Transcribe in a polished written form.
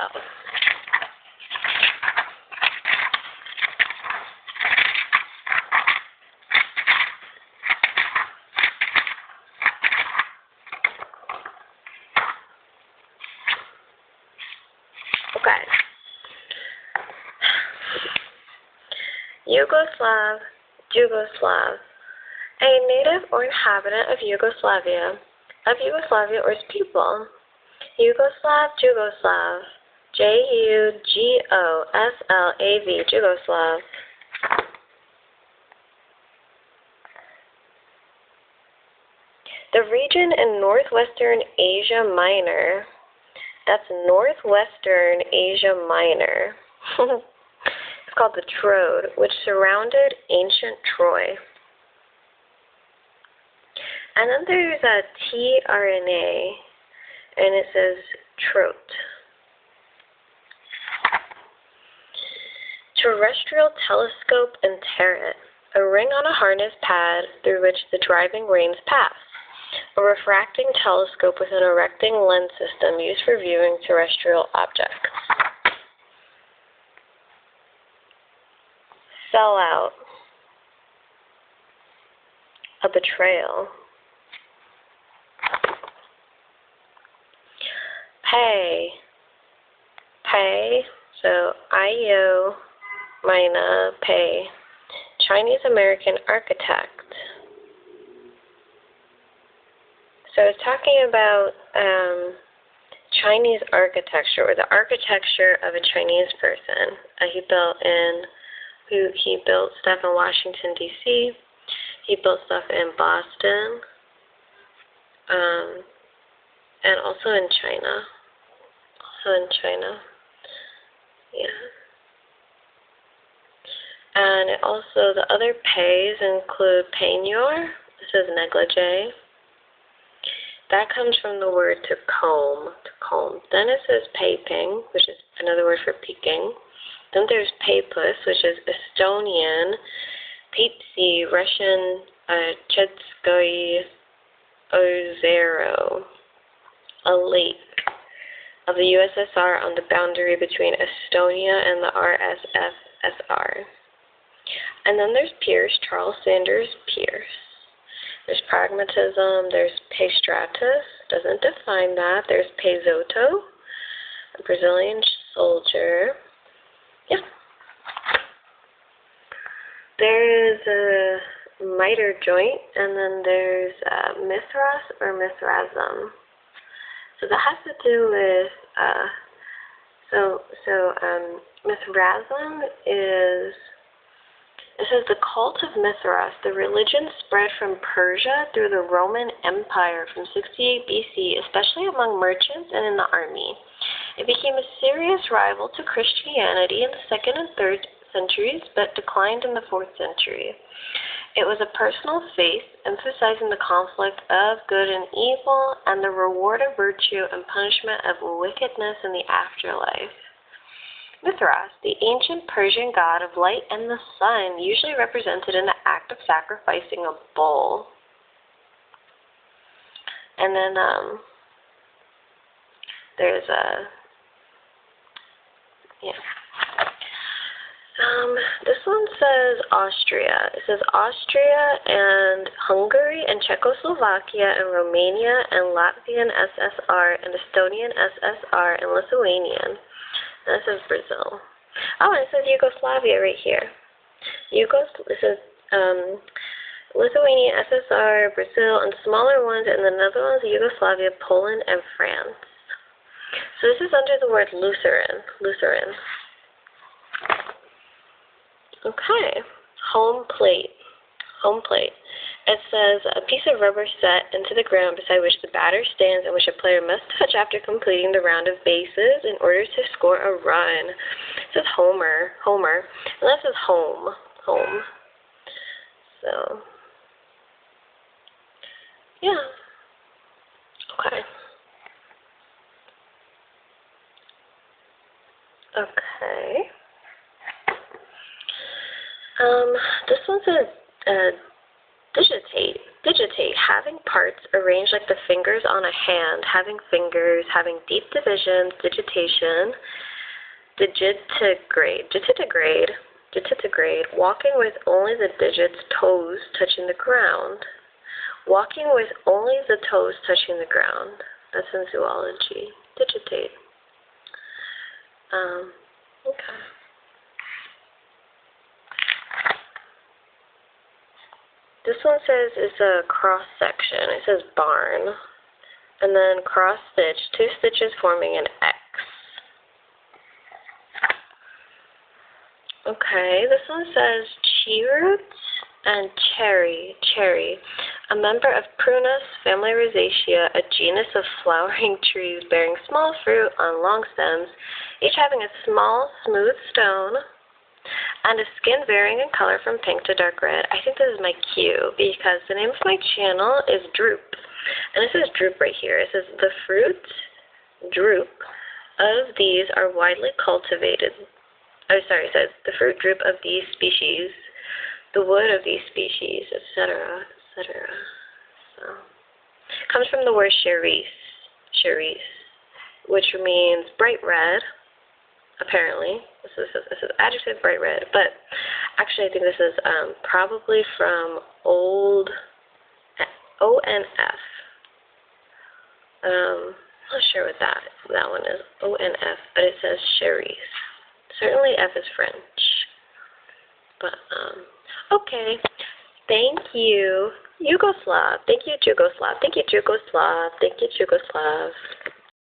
themselves. Okay. Jugoslav. A native or inhabitant of Yugoslavia or its people. Jugoslav. Jugoslav. Jugoslav. The region in northwestern Asia Minor. That's northwestern Asia Minor. It's called the Troad, which surrounded ancient Troy. And then there's a tRNA, and it says trot. Terrestrial telescope and turret, a ring on a harness pad through which the driving rains pass. A refracting telescope with an erecting lens system used for viewing terrestrial objects. Sellout. A betrayal. Pay. So IO Mina Pei, Chinese American architect. So it's talking about Chinese architecture, or the architecture of a Chinese person. He built stuff in Washington, D.C. He built stuff in Boston, and also in China. Yeah. And also the other pays include peignoir. This is negligee. That comes from the word to comb. Then it says peeping, which is another word for peeking. Then there's papus, which is Estonian, Peipsi, Russian, Chetskoye Ozero, a lake of the USSR on the boundary between Estonia and the RSFSR. And then there's Pierce, Charles Sanders Pierce. There's pragmatism, there's peistratus, doesn't define that. There's peizoto, a Brazilian soldier. Yeah. There is a miter joint, and then there's Mithras or Mithraism. So that has to do with, Mithraism is, it says the cult of Mithras, the religion spread from Persia through the Roman Empire from 68 BC, especially among merchants and in the army. It became a serious rival to Christianity in the 2nd and 3rd centuries, but declined in the 4th century. It was a personal faith, emphasizing the conflict of good and evil, and the reward of virtue and punishment of wickedness in the afterlife. Mithras, the ancient Persian god of light and the sun, usually represented in the act of sacrificing a bull. And then there's this one says Austria. It says Austria and Hungary and Czechoslovakia and Romania and Latvian SSR and Estonian SSR and Lithuanian. And this is Brazil. Oh, and it says Yugoslavia right here. This is Lithuania, SSR, Brazil, and smaller ones in the Netherlands, Yugoslavia, Poland, and France. So this is under the word Lutheran. Okay. Home plate. It says a piece of rubber set into the ground beside which the batter stands and which a player must touch after completing the round of bases in order to score a run. It says homer. And that says home. So, yeah. Okay. This one says digitate. Digitate, having parts arranged like the fingers on a hand, having fingers, having deep divisions, digitation, digitigrade, walking with only the digits, toes touching the ground. Walking with only the toes touching the ground. That's in zoology. Digitate. Okay. This one says it's a cross section. It says barn. And then cross stitch, 2 stitches forming an X. Okay, this one says cheroot and cherry, a member of Prunus family Rosacea, a genus of flowering trees bearing small fruit on long stems, each having a small, smooth stone, and a skin varying in color from pink to dark red. I think this is my cue because the name of my channel is Droop. And it says droop right here. It says the fruit, droop, of these are widely cultivated. Oh, sorry, it says the fruit droop of these species, the wood of these species, etc., etc. So, it comes from the word cherise, which means bright red, apparently. This is adjective, bright red, but actually I think this is probably from old ONF. I'm not sure what that one is, ONF, but it says cherise. Certainly F is French. But, okay. Thank you, Jugoslav. Thank you, Jugoslav. Thank you, Jugoslav. Thank you, Jugoslav.